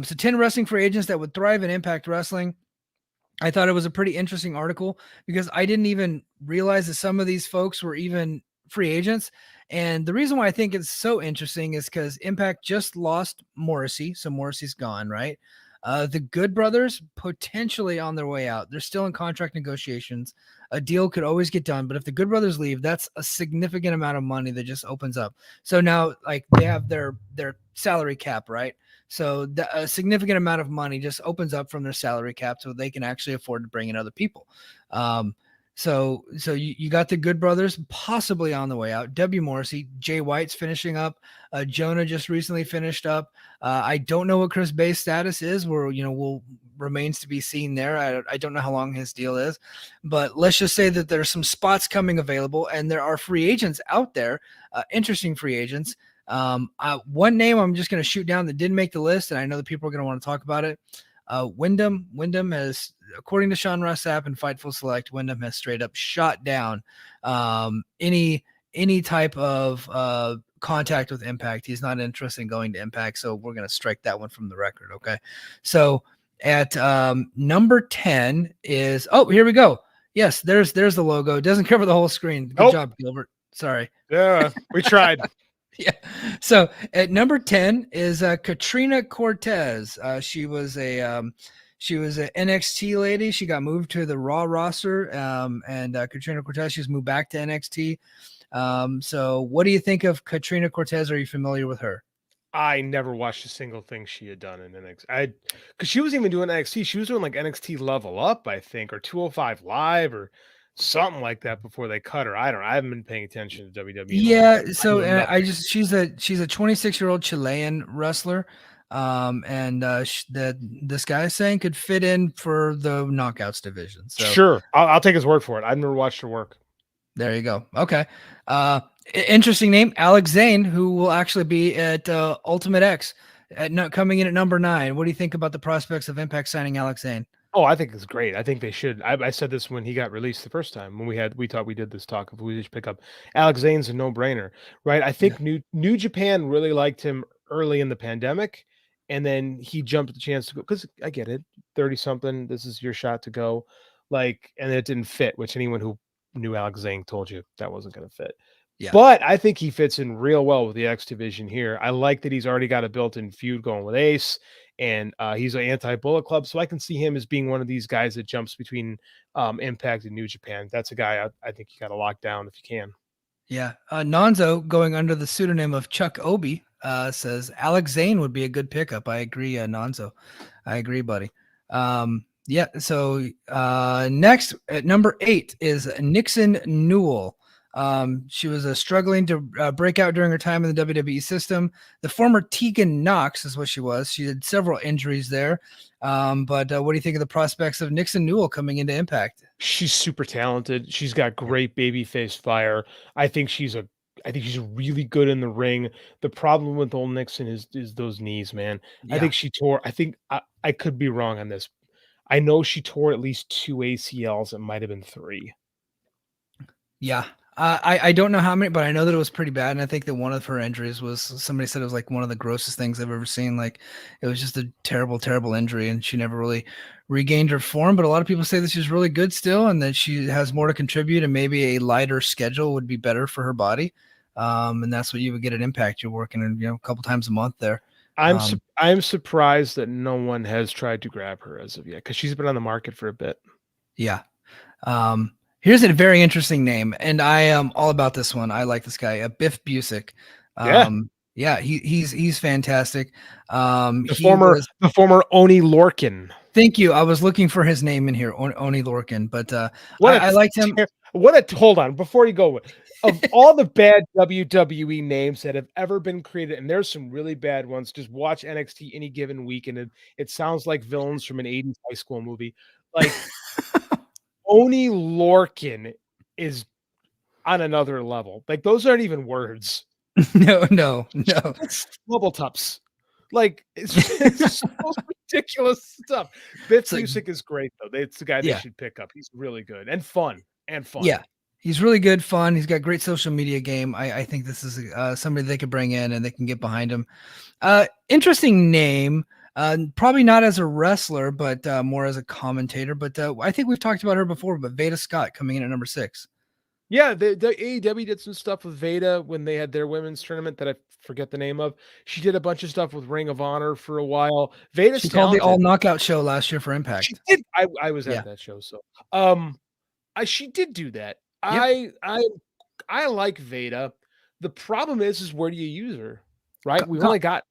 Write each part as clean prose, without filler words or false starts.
So 10 wrestling free agents that would thrive in Impact Wrestling. I thought it was a pretty interesting article because I didn't even realize that some of these folks were even free agents. And the reason why I think it's so interesting is because Impact just lost Morrissey. So Morrissey's gone, right? The Good Brothers potentially on their way out. They're still in contract negotiations. A deal could always get done, but if the Good Brothers leave, that's a significant amount of money that just opens up. So now, like, they have their salary cap, right? So a significant amount of money just opens up from their salary cap, so they can actually afford to bring in other people. So you got the Good Brothers possibly on the way out. W. Morrissey, Jay White's finishing up. Jonah just recently finished up. I don't know what Chris Bay's status is. Will remains to be seen there. I don't know how long his deal is, but let's just say that there's some spots coming available, and there are free agents out there, interesting free agents. One name I'm just going to shoot down that didn't make the list, and I know that people are going to want to talk about it. Wyndham has, according to Sean Ross Sapp and Fightful Select, Wyndham has straight up shot down any type of contact with Impact. He's not interested in going to Impact, so we're going to strike that one from the record. Okay, so at number 10 is, here we go. Yes, there's the logo. It doesn't cover the whole screen. Good job, Gilbert. Sorry. Yeah, we tried. Yeah. So at number 10 is Katrina Cortez. She was an NXT lady. She got moved to the Raw roster. And Katrina Cortez, she's moved back to NXT. So what do you think of Katrina Cortez? Are you familiar with her? I never watched a single thing she had done in NXT. Because she wasn't even doing NXT. She was doing like NXT Level Up, I think, or 205 Live, or something like that before they cut her. I haven't been paying attention to WWE. Yeah, so she's a 26-year-old Chilean wrestler, this guy is saying could fit in for the Knockouts division. So sure, I'll take his word for it. I've never watched her work. There you go. Okay, interesting name, Alex Zane, who will actually be at Ultimate X, coming in at number 9. What do you think about the prospects of Impact signing Alex Zane? Oh, I think it's great. I think they should. I said this when he got released the first time, when we did this talk of who we should pick up. Alex Zane's a no-brainer, right? I think New Japan really liked him early in the pandemic, and then he jumped at the chance to go, because I get it, 30-something, this is your shot to go, and it didn't fit, which anyone who knew Alex Zane told you that wasn't going to fit. Yeah. But I think he fits in real well with the X division here. I like that he's already got a built-in feud going with Ace. And he's an anti-Bullet Club, so I can see him as being one of these guys that jumps between Impact and New Japan. That's a guy I think you got to lock down if you can. Yeah. Nonzo, going under the pseudonym of Chuck Obi, says Alex Zane would be a good pickup. I agree, Nonzo. I agree, buddy. Yeah, so next at number 8 is Nixon Newell. She was struggling to break out during her time in the WWE system. The former Tegan Knox is what she was. She had several injuries there. But what do you think of the prospects of Nixon Newell coming into Impact? She's super talented. She's got great babyface fire. I think she's really good in the ring. The problem with old Nixon is those knees, man. Yeah. I think she tore. I think I could be wrong on this. I know she tore at least 2 ACLs. It might have been 3. Yeah. I don't know how many, but I know that it was pretty bad. And I think that one of her injuries was, somebody said it was like one of the grossest things I've ever seen. Like, it was just a terrible, terrible injury, and she never really regained her form. But a lot of people say that she's really good still, and that she has more to contribute, and maybe a lighter schedule would be better for her body. And that's what you would get at Impact. You're working, a couple times a month there. I'm surprised that no one has tried to grab her as of yet, because she's been on the market for a bit. Yeah. Here's a very interesting name, and I am all about this one. I like this guy, Biff Busick. Yeah, he's fantastic. The former Oni Lorcan. Thank you. I was looking for his name in here, Oni Lorcan, but I liked him. Hold on, before you go, of all the bad WWE names that have ever been created, and there's some really bad ones. Just watch NXT any given week, and it sounds like villains from an 80s high school movie. Like Oni Lorcan is on another level. Like, those aren't even words. No. It's bubble tops. Like, it's so ridiculous stuff. Biff Busick is great, though. It's the guy they should pick up. He's really good and fun. Yeah, he's really good, fun. He's got great social media game. I think this is somebody they could bring in and they can get behind him. Interesting name. Probably not as a wrestler, but more as a commentator. But I think we've talked about her before. But Veda Scott coming in at number 6. Yeah, the AEW did some stuff with Veda when they had their women's tournament that I forget the name of. She did a bunch of stuff with Ring of Honor for a while. Veda's She called the All talented. Knockout show last year for She Impact. did. I was Yeah. at that show, so she did do that. Yep. I like Veda. The problem is where do you use her? Right? We've only got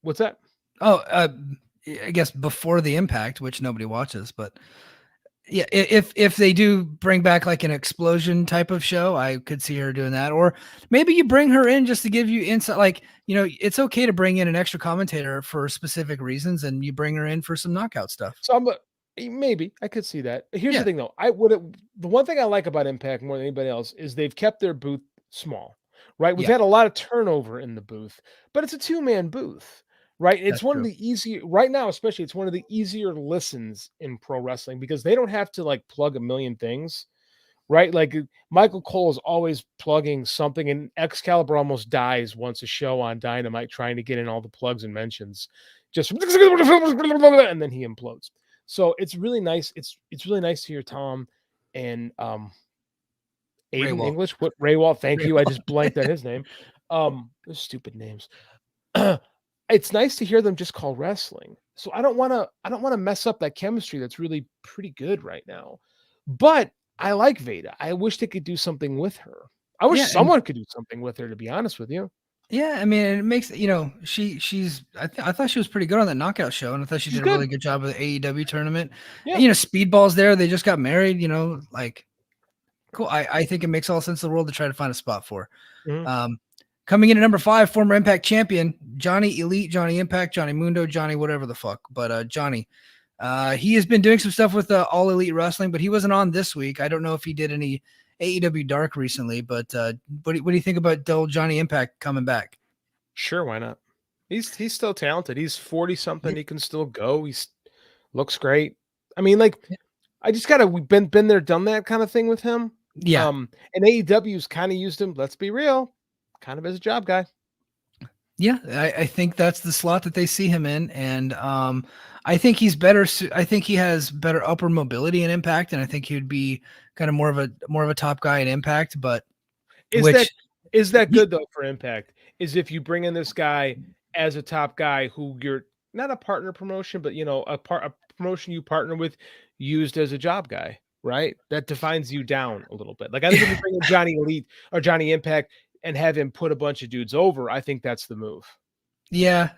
what's that? Oh, I guess before the Impact, which nobody watches, but yeah, if they do bring back like an explosion type of show, I could see her doing that. Or maybe you bring her in just to give you insight. Like, it's okay to bring in an extra commentator for specific reasons, and you bring her in for some knockout stuff. So maybe I could see that. Here's Yeah. the thing though. The one thing I like about Impact more than anybody else is they've kept their booth small, right? We've Yeah. had a lot of turnover in the booth, but it's a 2-man booth, right? It's That's one true. of the easier right now, especially it's one of the easier listens in pro wrestling because they don't have to like plug a million things, right? Like Michael Cole is always plugging something, and Excalibur almost dies once a show on Dynamite trying to get in all the plugs and mentions, just and then he implodes. So it's really nice. It's really nice to hear Tom and Aiden English. What Raywall? Thank you. I just blanked on his name. Those stupid names. It's nice to hear them just call wrestling. So I don't want to mess up that chemistry that's really pretty good right now. But I like Veda. I wish they could do something with her. I wish someone could do something with her, to be honest with you. Yeah, I mean, it makes she's. I thought she was pretty good on that knockout show, and I thought she did a really good job with the AEW tournament. Yeah. And, Speedball's there. They just got married. Like, cool. I think it makes all sense in the world to try to find a spot for. Mm-hmm. Coming in at number 5, former Impact champion Johnny Elite, Johnny Impact, Johnny Mundo, Johnny whatever the fuck, but Johnny. He has been doing some stuff with All Elite Wrestling, but he wasn't on this week. I don't know if he did any AEW Dark recently, but what do you think about old Johnny Impact coming back? Sure, why not? He's still talented. He's 40 something. He can still go. Looks great. I mean, like, I just we've been there, done that kind of thing with him. Yeah. And AEW's kind of used him. Let's be real, kind of as a job guy. Yeah, I think that's the slot that they see him in, and I think he's better. I think he has better upper mobility and Impact, and I think he would be kind of more of a top guy in Impact. But is that good though for Impact? Is if you bring in this guy as a top guy who you're not a partner promotion, but a promotion you partner with used as a job guy, right? That defines you down a little bit. Like I think if you bring in Johnny Elite or Johnny Impact and have him put a bunch of dudes over, I think that's the move. Yeah,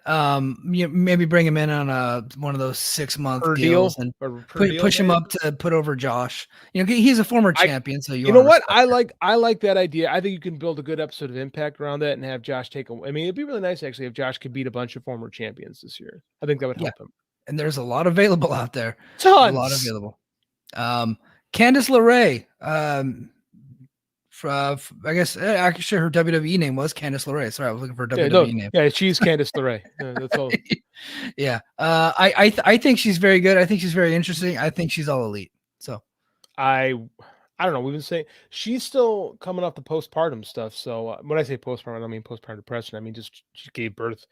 maybe bring him in on one of those 6-month deals and push him up to put over Josh. He's a former champion, so you know what? I like that idea. I think you can build a good episode of Impact around that and have Josh take a. I mean, it'd be really nice actually if Josh could beat a bunch of former champions this year. I think that would help him. And there's a lot available out there. Tons. A lot available. Candace LaRae. I guess actually her WWE name was Candace LaRae. Sorry, I was looking for a WWE name. Yeah, she's Candace LaRae. That's all. Yeah. I think she's very good. I think she's very interesting. I think she's all elite. So I don't know. We've been saying she's still coming off the postpartum stuff. So when I say postpartum, I don't mean postpartum depression. I mean just she gave birth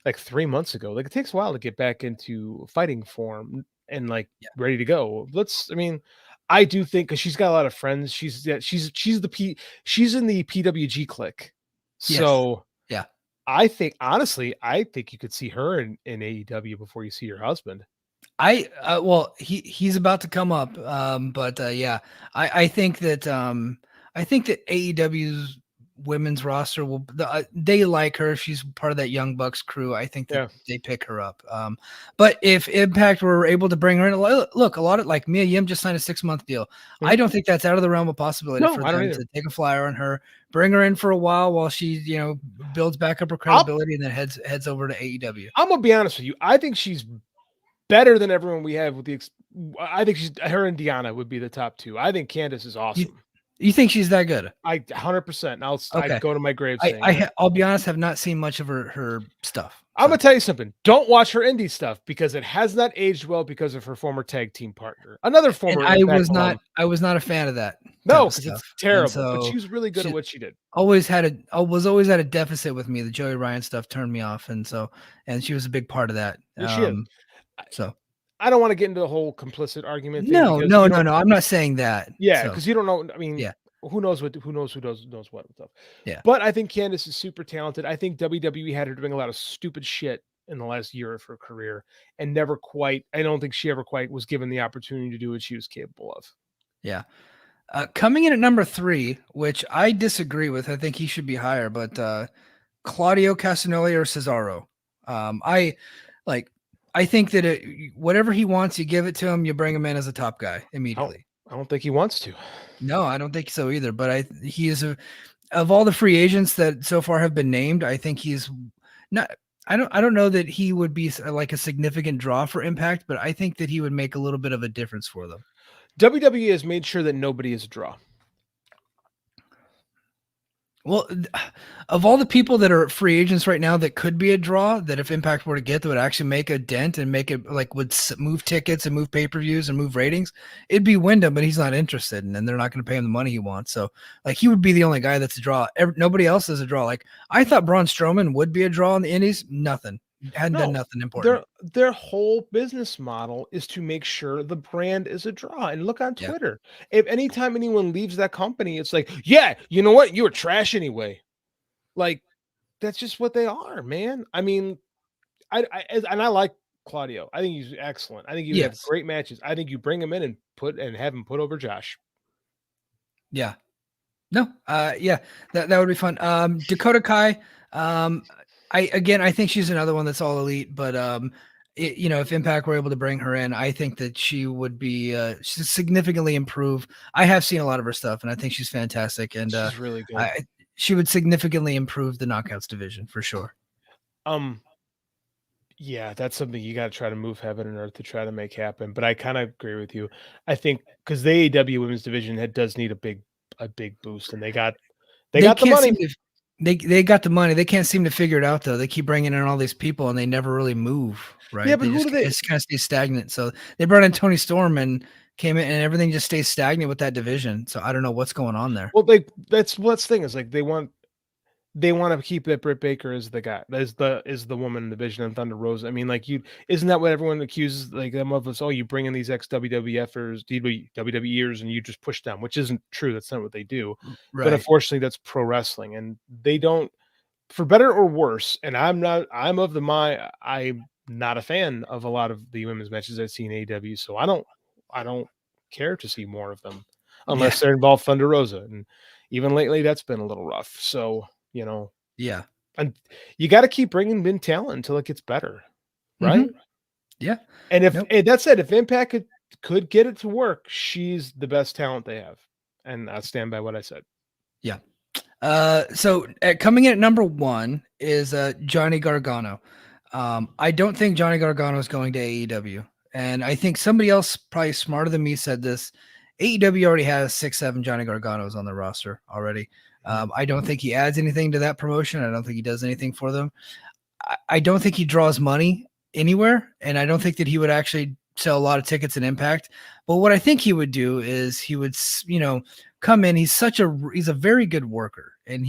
like 3 months ago. Like it takes a while to get back into fighting form and ready to go. I do think because she's got a lot of friends. She's in the PWG clique. So yeah, I think honestly, you could see her in AEW before you see your husband. He's about to come up. Yeah, I think that AEW's women's roster they like her. She's part of that Young Bucks crew. I think that they pick her up. But if Impact were able to bring her in, look, a lot of like Mia Yim just signed a 6-month deal. I don't think that's out of the realm of possibility for them to take a flyer on her, bring her in for a while she builds back up her credibility and then heads over to AEW. I'm gonna be honest with you. I think she's better than everyone we have I think her and Deanna would be the top 2. I think Candace is awesome. You think she's that good? 100%. I'd go to my grave saying I'll be honest, have not seen much of her stuff. I'm gonna tell you something. Don't watch her indie stuff because it has not aged well because of her former tag team partner, another And former I Impact was alum. not a fan of that type No, of because stuff. it's And terrible. But so she was really good at she what she did. was always at a deficit with me. The Joey Ryan stuff turned me off, and she was a big part of that. Yeah, she is. So I don't want to get into the whole complicit argument thing no, because no, you no, don't. no. I'm not saying that. Yeah, So because you don't know. I mean, yeah, who knows who knows what stuff. yeah. But I think Candace is super talented. I think WWE had her doing a lot of stupid shit in the last year of her career and never quite. I don't think she ever quite was given the opportunity to do what she was capable of. Yeah. Coming in at number 3, which I disagree with. I think he should be higher, but Claudio Castagnoli or Cesaro. I think that whatever he wants, you give it to him. You bring him in as a top guy immediately. I don't think he wants to. No, I don't think so either. But he is of all the free agents that so far have been named. I think he's not. I don't know that he would be like a significant draw for Impact, but I think that he would make a little bit of a difference for them. WWE has made sure that nobody is a draw. Well, of all the people that are free agents right now that could be a draw, that if Impact were to get, that would actually make a dent and make it like would move tickets and move pay-per-views and move ratings, it'd be Wyndham, but he's not interested, and they're not going to pay him the money he wants. So, like, he would be the only guy that's a draw. Nobody else is a draw. Like, I thought Braun Strowman would be a draw in the Indies. Nothing. Hadn't done nothing important. Their whole business model is to make sure the brand is a draw. And look on Twitter. If anytime anyone leaves that company, it's like, yeah, you know what? You were trash anyway. Like, that's just what they are, man. I mean, I like Claudio. I think he's excellent. I think he have great matches. I think you bring him in and have him put over Josh. Yeah. No. Yeah. That would be fun. Dakota Kai. I think she's another one that's all elite, but if Impact were able to bring her in, I think that she would be significantly improve. I have seen a lot of her stuff, and I think she's fantastic. And she's really good. She would significantly improve the Knockouts division for sure. Yeah, that's something you got to try to move heaven and earth to try to make happen. But I kind of agree with you. I think because the AEW women's division does need a big boost, and they got the money. They got the money. They can't seem to figure it out though. They keep bringing in all these people and they never really move. Right? Yeah, but they just kind of stay stagnant. So they brought in Tony Storm and came in, and everything just stays stagnant with that division. So I don't know what's going on there. Well, that's the thing is like they want to keep that Britt Baker as the guy, is the woman in the division and Thunder Rosa. I mean, like isn't that what everyone accuses like them of us? Oh, you bring in these ex-WWFers, WWEers, and you just push them, which isn't true. That's not what they do. Right. But unfortunately, that's pro wrestling, and they don't, for better or worse. And I'm not a fan of a lot of the women's matches I've seen in AEW, so I don't care to see more of them unless they're involved Thunder Rosa, and even lately that's been a little rough. So. Yeah. And you got to keep bringing in talent until it gets better. Right. Mm-hmm. Yeah. And that said, if Impact could get it to work, she's the best talent they have. And I stand by what I said. Yeah. So coming in at number 1 is Johnny Gargano. I don't think Johnny Gargano is going to AEW. And I think somebody else probably smarter than me said this. AEW already has 6-7 Johnny Garganos on the roster already. I don't think he adds anything to that promotion. I don't think he does anything for them. I don't think he draws money anywhere, and I don't think that he would actually sell a lot of tickets in Impact. But what I think he would do is he would, come in. He's a very good worker, and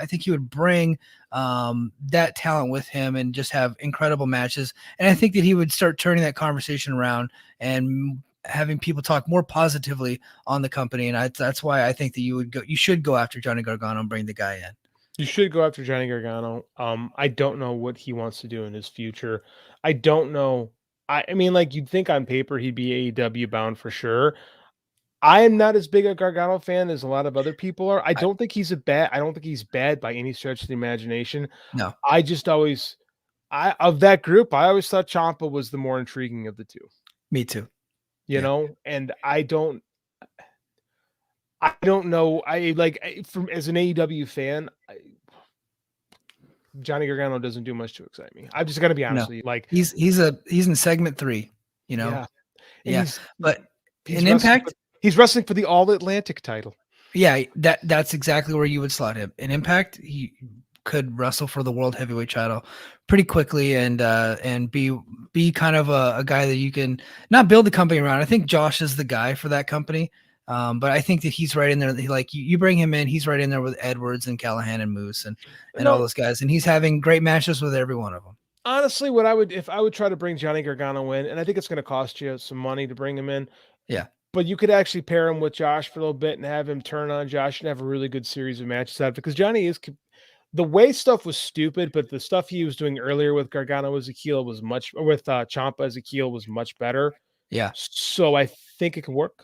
I think he would bring that talent with him and just have incredible matches. And I think that he would start turning that conversation around and having people talk more positively on the company. And that's why I think that you should go after Johnny Gargano and bring the guy in. You should go after Johnny Gargano. I don't know what he wants to do in his future. I don't know. I mean, like you'd think on paper he'd be AEW bound for sure. I am not as big a Gargano fan as a lot of other people are. I don't think he's bad by any stretch of the imagination. No. Of that group, I always thought Ciampa was the more intriguing of the two. Me too. You know, and I don't know. As an AEW fan, Johnny Gargano doesn't do much to excite me. I'm just gonna be honest with you. Like he's in segment 3, Yeah. But in Impact, he's wrestling for the All Atlantic title. Yeah, that's exactly where you would slot him. In Impact, could wrestle for the world heavyweight title pretty quickly and be kind of a guy that you can not build the company around. I think Josh is the guy for that company. But I think that he's right in there. Like you bring him in, he's right in there with Edwards and Callahan and Moose and all those guys. And he's having great matches with every one of them. Honestly, if I would try to bring Johnny Gargano in, and I think it's going to cost you some money to bring him in. Yeah. But you could actually pair him with Josh for a little bit and have him turn on Josh and have a really good series of matches out of it. Because Johnny is the way stuff was stupid, but the stuff he was doing earlier with Gargano as a heel was with Ciampa as a heel was much better. Yeah. So I think it can work.